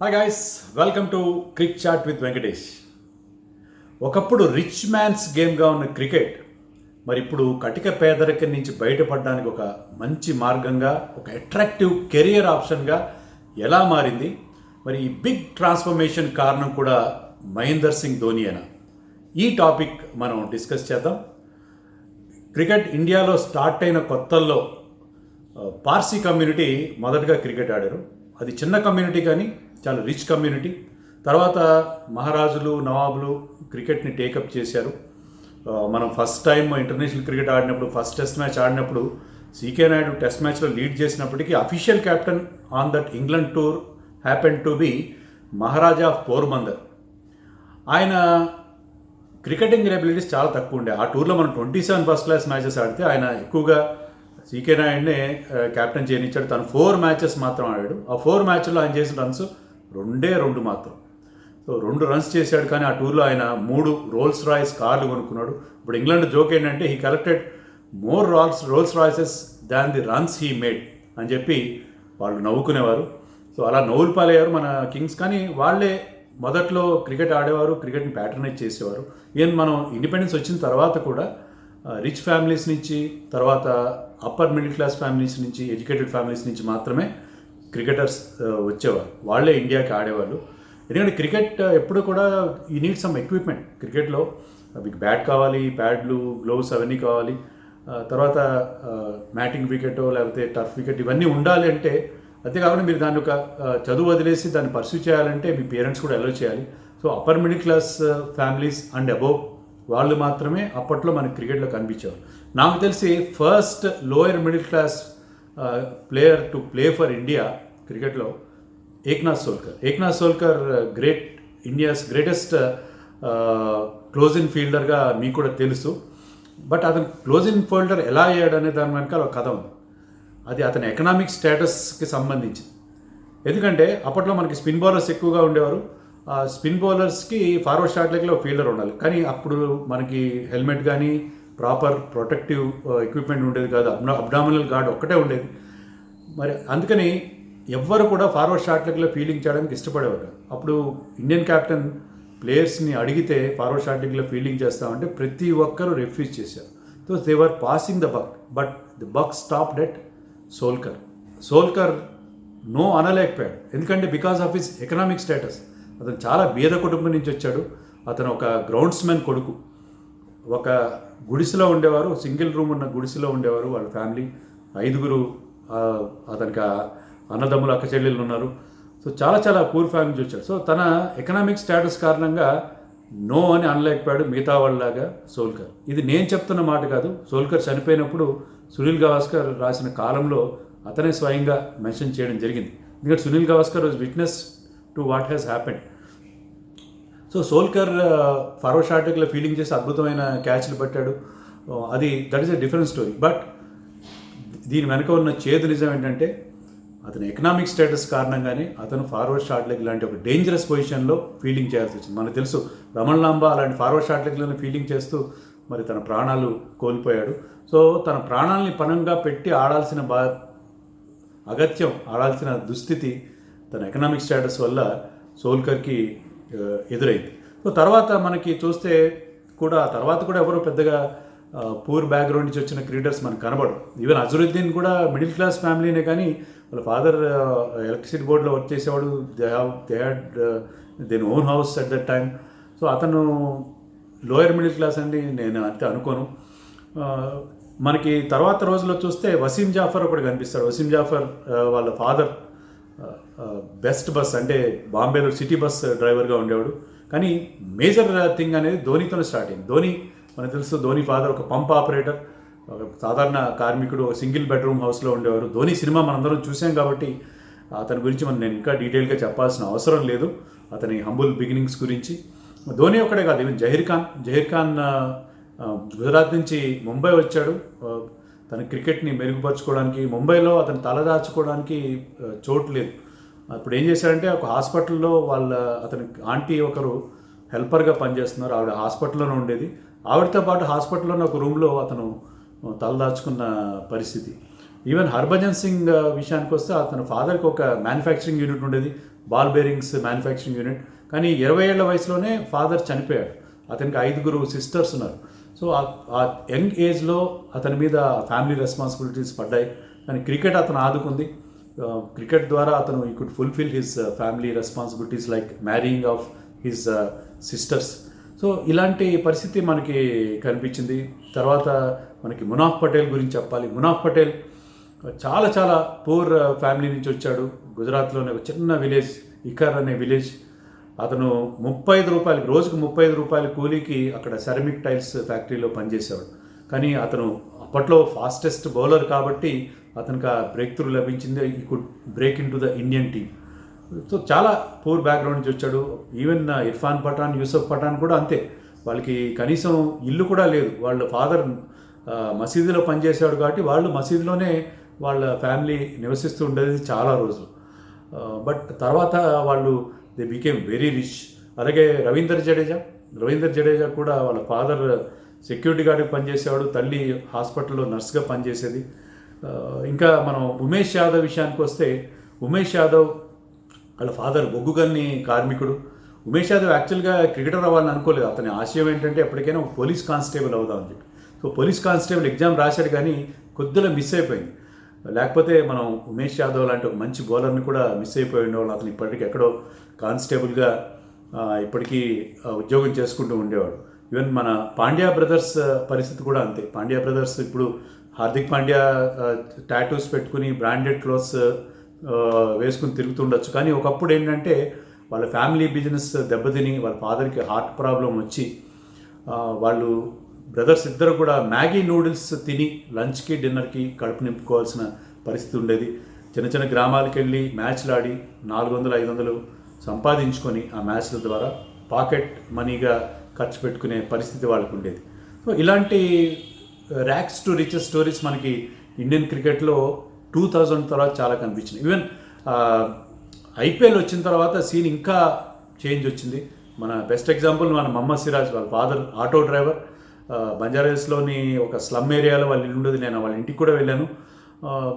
Hi guys, welcome to cric chat with Venkatesh. ఒకప్పుడు rich man's గేమ్గా ఉన్న cricket మరి ఇప్పుడు కటిక పేదరికం నుంచి బయటపడడానికి ఒక మంచి మార్గంగా, ఒక అట్రాక్టివ్ కెరియర్ ఆప్షన్గా ఎలా మారింది? మరి ఈ బిగ్ ట్రాన్స్ఫర్మేషన్ కారణం కూడా మహేందర్ సింగ్ ధోని అయినా ఈ టాపిక్ మనం డిస్కస్ చేద్దాం. క్రికెట్ ఇండియాలో స్టార్ట్ అయిన కొత్తల్లో పార్సీ కమ్యూనిటీ మొదటగా క్రికెట్ ఆడారు. అది చిన్న కమ్యూనిటీ కానీ చాలా రిచ్ కమ్యూనిటీ. తర్వాత మహారాజులు, నవాబులు క్రికెట్ని టేకప్ చేశారు. మనం ఫస్ట్ టైం ఇంటర్నేషనల్ క్రికెట్ ఆడినప్పుడు, ఫస్ట్ టెస్ట్ మ్యాచ్ ఆడినప్పుడు సీకే నాయుడు టెస్ట్ మ్యాచ్లో లీడ్ చేసినప్పటికీ official captain on that England tour happen to be Maharaja of Porbandar. ఆయన క్రికెటింగ్ ఎబిలిటీస్ చాలా తక్కువ ఉండే. ఆ టూర్లో మనం 27 ఫస్ట్ క్లాస్ మ్యాచెస్ ఆడితే ఆయన ఎక్కువగా సీకే నాయుడినే కెప్టెన్ చేయనిచ్చాడు. తను 4 మ్యాచెస్ మాత్రం ఆడాడు. ఆ 4 మ్యాచ్ల్లో ఆయన చేసిన రన్స్ 2 మాత్రం. సో 2 రన్స్ చేశాడు. కానీ ఆ టూర్లో ఆయన 3 రోల్స్ రాయ్స్ కార్లు కొనుక్కున్నాడు. ఇప్పుడు ఇంగ్లాండ్ జోక్ ఏంటంటే he collected more Rolls Royces than the runs he made అని చెప్పి వాళ్ళు నవ్వుకునేవారు. సో అలా నవ్వులు పాలయ్యారు మన కింగ్స్. కానీ వాళ్ళే మొదట్లో క్రికెట్ ఆడేవారు, క్రికెట్ని ప్యాటర్నైజ్ చేసేవారు. ఈవెన్ మనం ఇండిపెండెన్స్ వచ్చిన తర్వాత కూడా రిచ్ ఫ్యామిలీస్ నుంచి, తర్వాత అప్పర్ మిడిల్ క్లాస్ ఫ్యామిలీస్ నుంచి, ఎడ్యుకేటెడ్ ఫ్యామిలీస్ నుంచి మాత్రమే క్రికెటర్స్ వచ్చేవారు. వాళ్ళే ఇండియాకి ఆడేవాళ్ళు. ఎందుకంటే క్రికెట్ ఎప్పుడు కూడా యూ నీడ్ సమ్ ఎక్విప్మెంట్. క్రికెట్లో మీకు బ్యాట్ కావాలి, ప్యాడ్లు, గ్లోవ్స్ అవన్నీ కావాలి. తర్వాత మ్యాటింగ్ వికెట్ లేకపోతే టర్ఫ్ వికెట్ ఇవన్నీ ఉండాలి. అంటే అంతేకాకుండా మీరు దాన్ని ఒక చదువు వదిలేసి దాన్ని పర్సూ చేయాలంటే మీ పేరెంట్స్ కూడా అలౌ చేయాలి. So upper middle class families and above వాళ్ళు మాత్రమే అప్పట్లో మనకి క్రికెట్లో కనిపించేవారు. నాకు తెలిసి first lower middle class player to play for India క్రికెట్లో Eknath Solkar great, India's greatest close in ఫీల్డర్గా మీకు కూడా తెలుసు. బట్ అతను క్లోజ్ ఇన్ ఫీల్డర్ ఎలా అయ్యాడు అనే దాని వెనకాల ఒక కథ ఉంది. అది అతని ఎకనామిక్ స్టేటస్కి సంబంధించి. ఎందుకంటే అప్పట్లో మనకి స్పిన్ బౌలర్స్ ఎక్కువగా ఉండేవారు. ఆ స్పిన్ బౌలర్స్కి ఫార్వర్డ్ షాట్ లెగ్లో ఫీల్డర్ ఉండాలి. కానీ అప్పుడు మనకి హెల్మెట్ కానీ ప్రాపర్ ప్రొటెక్టివ్ ఎక్విప్మెంట్ ఉండేది కాదు. అబ్డామినల్ గార్డ్ ఒక్కటే ఉండేది. మరి అందుకని ఎవ్వరు కూడా ఫార్వర్డ్ షాట్ లెగ్లో ఫీల్డింగ్ చేయడానికి ఇష్టపడేవారు. అప్పుడు ఇండియన్ కెప్టెన్ ప్లేయర్స్ని అడిగితే ఫార్వర్డ్ షాట్ లెగ్లో ఫీల్డింగ్ చేస్తామంటే ప్రతి ఒక్కరూ రిఫ్యూజ్ చేశారు. So they were passing the buck, but the buck stopped at Solkar no అనలేకపోయాడు. ఎందుకంటే because of his economic status. అతను చాలా బీద కుటుంబం నుంచి వచ్చాడు. అతను ఒక గ్రౌండ్స్మెన్ కొడుకు. ఒక గుడిసెలో ఉండేవారు, సింగిల్ రూమ్ ఉన్న గుడిసెలో ఉండేవారు వాళ్ళ ఫ్యామిలీ. 5 అతనికి అన్నదమ్ములు, అక్క చెల్లెళ్ళు ఉన్నారు. సో చాలా పూర్ ఫ్యామిలీ నుంచి వచ్చాడు. సో తన ఎకనామిక్ స్టేటస్ కారణంగా నో అని అనలేకపోయాడు మిగతా వాళ్ళలాగా సోల్కర్. ఇది నేను చెప్తున్న మాట కాదు. సోల్కర్ చనిపోయినప్పుడు సునీల్ గవాస్కర్ రాసిన కాలంలో అతనే స్వయంగా మెన్షన్ చేయడం జరిగింది. ఎందుకంటే Sunil Gavaskar was witness to what has happened. So Solkar forward short లెగ్లో ఫీల్డింగ్ చేసి అద్భుతమైన క్యాచ్లు పట్టాడు. That is a different story. But దీని వెనక ఉన్న చేదు నిజం ఏంటంటే అతని ఎకనామిక్ స్టేటస్ కారణంగానే అతను ఫార్వర్డ్ షాట్ లెగ్ లాంటి ఒక డేంజరస్ పొజిషన్లో ఫీల్డింగ్ చేయాల్సి వచ్చింది. మనకు తెలుసు రమణ్ లాంబా అలాంటి ఫార్వర్డ్ షాట్ లెగ్లోనే ఫీల్డింగ్ చేస్తూ మరి తన ప్రాణాలు కోల్పోయాడు. సో తన ప్రాణాలని పణంగా పెట్టి ఆడాల్సిన ఆడాల్సిన దుస్థితి తన ఎకనామిక్ స్టేటస్ వల్ల సోల్కర్కి ఎదురైంది. సో తర్వాత మనకి చూస్తే కూడా తర్వాత కూడా ఎవరు పెద్దగా పూర్ బ్యాక్గ్రౌండ్ నుంచి వచ్చిన క్రికెటర్స్ మనకు కనబడరు. ఈవెన్ అజరుద్దీన్ కూడా మిడిల్ క్లాస్ ఫ్యామిలీనే, కానీ వాళ్ళ ఫాదర్ ఎలక్ట్రిసిటీ బోర్డులో వర్క్ చేసేవాడు. They had their own house at that time. So అతను లోయర్ మిడిల్ క్లాస్ అండి నేను అంతే అనుకోను. మనకి తర్వాత రోజుల్లో చూస్తే వసీం జాఫర్ ఒకటి కనిపిస్తాడు. వసీం జాఫర్ వాళ్ళ ఫాదర్ బెస్ట్ బస్ అంటే బాంబేలో సిటీ బస్ డ్రైవర్గా ఉండేవాడు. కానీ మేజర్ థింగ్ అనేది ధోనితోనే స్టార్ట్ అయింది. ధోని మనకు తెలుసు, ధోని ఫాదర్ ఒక పంప్ ఆపరేటర్, ఒక సాధారణ కార్మికుడు, ఒక సింగిల్ బెడ్రూమ్ హౌస్లో ఉండేవారు. ధోని సినిమా మనందరం చూసాం కాబట్టి అతని గురించి నేను ఇంకా డీటెయిల్గా చెప్పాల్సిన అవసరం లేదు. అతని హంబుల్ బిగినింగ్స్ గురించి. ధోని ఒక్కడే కాదు, ఈవెన్ జహీర్ ఖాన్ గుజరాత్ నుంచి ముంబై వచ్చాడు తన క్రికెట్ని మెరుగుపరచుకోవడానికి. ముంబైలో అతను తలదాచుకోవడానికి చోటు లేదు. అప్పుడు ఏం చేశాడంటే ఒక హాస్పిటల్లో అతని ఆంటీ ఒకరు హెల్పర్గా పనిచేస్తున్నారు. ఆవిడ హాస్పిటల్లోనే ఉండేది. ఆవిడతో పాటు హాస్పిటల్లోనే ఒక రూమ్లో అతను తలదాచుకున్న పరిస్థితి. ఈవెన్ హర్భజన్ సింగ్ విషయానికి వస్తే అతని ఫాదర్కి ఒక మ్యానుఫ్యాక్చరింగ్ యూనిట్ ఉండేది, బాల్ బేరింగ్స్ మ్యానుఫ్యాక్చరింగ్ యూనిట్. కానీ 20 ఏళ్ల వయసులోనే ఫాదర్ చనిపోయాడు. అతనికి 5 సిస్టర్స్ ఉన్నారు. సో ఆ యంగ్ ఏజ్లో అతని మీద ఫ్యామిలీ రెస్పాన్సిబిలిటీస్ పడ్డాయి. కానీ క్రికెట్ అతను ఆదుకుంది. క్రికెట్ ద్వారా అతను ఈ could fulfil his family responsibilities like marrying of his sisters. So ఇలాంటి పరిస్థితి మనకి కనిపించింది. తర్వాత మనకి మునాఫ్ పటేల్ గురించి చెప్పాలి. మునాఫ్ పటేల్ చాలా చాలా పూర్ ఫ్యామిలీ నుంచి వచ్చాడు. గుజరాత్లోనే ఒక చిన్న విలేజ్, ఇకర్ అనే విలేజ్. అతను 35 రూపాయలకి, రోజుకు 35 రూపాయల కూలీకి అక్కడ సెరమిక్ టైల్స్ ఫ్యాక్టరీలో పనిచేసేవాడు. కానీ అతను అప్పట్లో ఫాస్టెస్ట్ బౌలర్ కాబట్టి అతనికి ఆ బ్రేక్ త్రూ లభించింది. ఈ could break in to the Indian team. So చాలా పూర్ బ్యాక్గ్రౌండ్ నుంచి వచ్చాడు. ఈవెన్ ఇర్ఫాన్ పఠాన్, యూసఫ్ పఠాన్ కూడా అంతే. వాళ్ళకి కనీసం ఇల్లు కూడా లేదు. వాళ్ళ ఫాదర్ మసీదులో పనిచేసేవాడు కాబట్టి వాళ్ళు మసీదులోనే వాళ్ళ ఫ్యామిలీ నివసిస్తూ ఉండేది చాలా రోజులు. బట్ తర్వాత వాళ్ళు దే బికేమ్ వెరీ రిచ్. అలాగే రవీందర్ జడేజా కూడా వాళ్ళ ఫాదర్ సెక్యూరిటీ గార్డ్కి పనిచేసేవాడు, తల్లి హాస్పిటల్లో నర్స్గా పనిచేసేది. ఇంకా మనం ఉమేష్ యాదవ్ విషయానికి వస్తే, ఉమేష్ యాదవ్ వాళ్ళ ఫాదర్ బొగ్గుగన్ని కార్మికుడు. ఉమేష్ యాదవ్ యాక్చువల్గా క్రికెటర్ అవ్వాలని అనుకోలేదు. అతని ఆశయం ఏంటంటే ఎప్పటికైనా ఒక పోలీస్ కానిస్టేబుల్ అవుదామని చెప్పి. సో పోలీస్ కానిస్టేబుల్ ఎగ్జామ్ రాశాడు కానీ కొద్దిగా మిస్ అయిపోయింది. లేకపోతే మనం ఉమేష్ యాదవ్ లాంటి ఒక మంచి బౌలర్ని కూడా మిస్ అయిపోయి ఉండేవాళ్ళు. అతను ఇప్పటికీ ఎక్కడో కానిస్టేబుల్గా ఇప్పటికీ ఉద్యోగం చేసుకుంటూ ఉండేవాడు. ఈవెన్ మన పాండ్యా బ్రదర్స్ పరిస్థితి కూడా అంతే. పాండ్యా బ్రదర్స్ ఇప్పుడు హార్దిక్ పాండ్యా టాటూస్ పెట్టుకుని బ్రాండెడ్ క్లోత్స్ వేసుకుని తిరుగుతుండొచ్చు. కానీ ఒకప్పుడు ఏంటంటే వాళ్ళ ఫ్యామిలీ బిజినెస్ దెబ్బతిని వాళ్ళ ఫాదర్కి హార్ట్ ప్రాబ్లం వచ్చి వాళ్ళు బ్రదర్స్ ఇద్దరు కూడా మ్యాగీ నూడిల్స్ తిని లంచ్కి డిన్నర్కి కడుపు నింపుకోవాల్సిన పరిస్థితి ఉండేది. చిన్న చిన్న గ్రామాలకు వెళ్ళి మ్యాచ్లు ఆడి 400-500 సంపాదించుకొని ఆ మ్యాచ్ల ద్వారా పాకెట్ మనీగా ఖర్చు పెట్టుకునే పరిస్థితి వాళ్ళకు ఉండేది. సో ఇలాంటి ర్యాక్స్ టు రిచెస్ స్టోరీస్ మనకి ఇండియన్ క్రికెట్లో 2000 తర్వాత చాలా కనిపించింది. ఈవెన్ ఐపీఎల్ వచ్చిన తర్వాత సీన్ ఇంకా చేంజ్ వచ్చింది. మన బెస్ట్ ఎగ్జాంపుల్ మన మహమ్మద్ సిరాజ్. వాళ్ళ ఫాదర్ ఆటో డ్రైవర్. బంజారాహిల్స్లోని ఒక స్లమ్ ఏరియాలో వాళ్ళు ఇల్లు ఉండేది. నేను వాళ్ళ ఇంటికి కూడా వెళ్ళాను.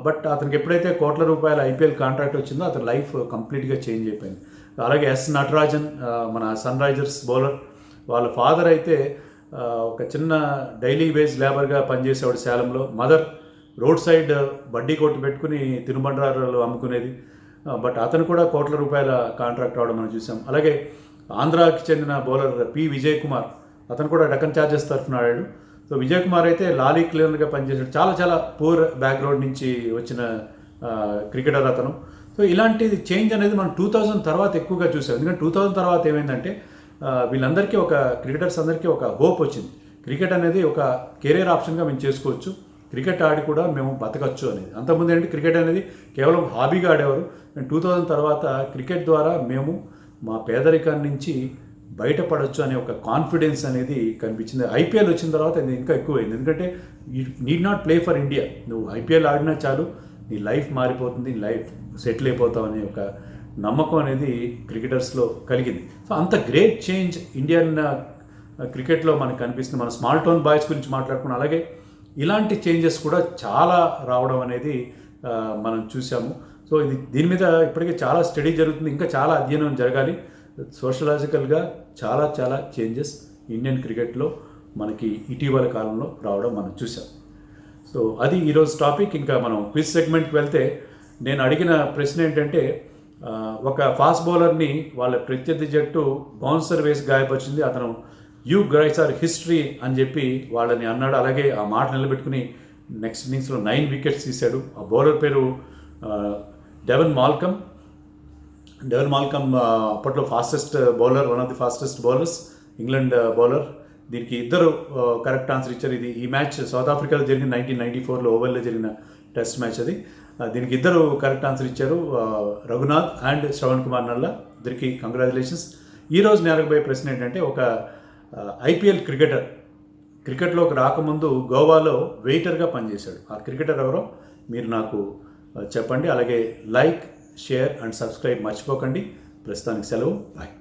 బట్ అతనికి ఎప్పుడైతే కోట్ల రూపాయల ఐపీఎల్ కాంట్రాక్ట్ వచ్చిందో అతని లైఫ్ కంప్లీట్గా చేంజ్ అయిపోయింది. అలాగే ఎస్ నటరాజన్, మన సన్ రైజర్స్ బౌలర్. వాళ్ళ ఫాదర్ అయితే ఒక చిన్న డైలీ వేజ్ లేబర్గా పనిచేసేవాడు సేలంలో. మదర్ రోడ్ సైడ్ బడ్డీ కొట్టు పెట్టుకుని తినుబండారాలు అమ్ముకునేది. బట్ అతను కూడా కోట్ల రూపాయల కాంట్రాక్ట్ రావడం మనం చూసాం. అలాగే ఆంధ్రాకి చెందిన బౌలర్ పి విజయ్ కుమార్, అతను కూడా డక్కన్ చార్జర్స్ తరఫున ఆడాడు. సో విజయ్ కుమార్ అయితే లారీ క్లీనర్గా పనిచేశాడు. చాలా చాలా పూర్ బ్యాక్గ్రౌండ్ నుంచి వచ్చిన క్రికెటర్ అతను. సో ఇలాంటిది చేంజ్ అనేది మనం 2000 తర్వాత ఎక్కువగా చూసాం. ఎందుకంటే 2000 తర్వాత ఏమైందంటే వీళ్ళందరికీ ఒక క్రికెటర్స్ అందరికీ ఒక హోప్ వచ్చింది. క్రికెట్ అనేది ఒక కెరీర్ ఆప్షన్గా మేము చేసుకోవచ్చు, క్రికెట్ ఆడి కూడా మేము బతకచ్చు అనేది. అంతకుముందు ఏంటి, క్రికెట్ అనేది కేవలం హాబీగా ఆడేవారు. 2000 తర్వాత క్రికెట్ ద్వారా మేము మా పేదరికాన్ని నుంచి బయటపడవచ్చు అనే ఒక కాన్ఫిడెన్స్ అనేది కనిపించింది. ఐపీఎల్ వచ్చిన తర్వాత ఇది ఇంకా ఎక్కువైంది. ఎందుకంటే you need not play for India. నువ్వు ఐపీఎల్ ఆడినా చాలు, నీ లైఫ్ మారిపోతుంది, నీ లైఫ్ సెటిల్ అయిపోతావు అనే ఒక నమ్మకం అనేది క్రికెటర్స్లో కలిగింది. సో అంత గ్రేట్ చేంజ్ ఇండియన్ క్రికెట్లో మనకు కనిపిస్తుంది. మన స్మాల్ టౌన్ బాయ్స్ గురించి మాట్లాడుకున్నాం. అలాగే ఇలాంటి చేంజెస్ కూడా చాలా రావడం అనేది మనం చూసాము. సో దీని మీద ఇప్పటికే చాలా స్టడీ జరుగుతుంది, ఇంకా చాలా అధ్యయనం జరగాలి. సోషలాజికల్గా చాలా చాలా చేంజెస్ ఇండియన్ క్రికెట్లో మనకి ఇటీవల కాలంలో రావడం మనం చూసాం. సో అది ఈరోజు టాపిక్. ఇంకా మనం క్విజ్ సెగ్మెంట్కి వెళ్తే నేను అడిగిన ప్రశ్న ఏంటంటే, ఒక ఫాస్ట్ బౌలర్ని వాళ్ళ ప్రత్యర్థి జట్టు బౌన్సర్ వేసి గాయపరిచింది. అతను యూ గైస్ ఆర్ హిస్టరీ అని చెప్పి వాళ్ళని అన్నాడు. అలాగే ఆ మాట నిలబెట్టుకుని నెక్స్ట్ ఇన్నింగ్స్లో 9 వికెట్స్ తీశాడు. ఆ బౌలర్ పేరు డెవన్ మాల్కమ్. అప్పట్లో fastest bowler, one of the fastest bowlers, England bowler. దీనికి ఇద్దరు కరెక్ట్ ఆన్సర్ ఇచ్చారు. ఈ మ్యాచ్ సౌత్ ఆఫ్రికాలో జరిగిన 1994లో ఓవెల్లో జరిగిన టెస్ట్ మ్యాచ్ అది. దీనికి ఇద్దరు కరెక్ట్ ఆన్సర్ ఇచ్చారు, రఘునాథ్ అండ్ శ్రవణ్ కుమార్ నల్లా. ఇద్దరికి కంగ్రాచులేషన్స్. ఈరోజు నేను అడగబోయే ప్రశ్న ఏంటంటే, ఒక ఐపీఎల్ క్రికెట్లోకి రాకముందు గోవాలో వెయిటర్గా పనిచేశాడు. ఆ క్రికెటర్ ఎవరో మీరు నాకు చెప్పండి. అలాగే లైక్, షేర్ అండ్ సబ్స్క్రైబ్ మర్చిపోకండి. ప్రస్తుతానికి సెలవు. బాయ్.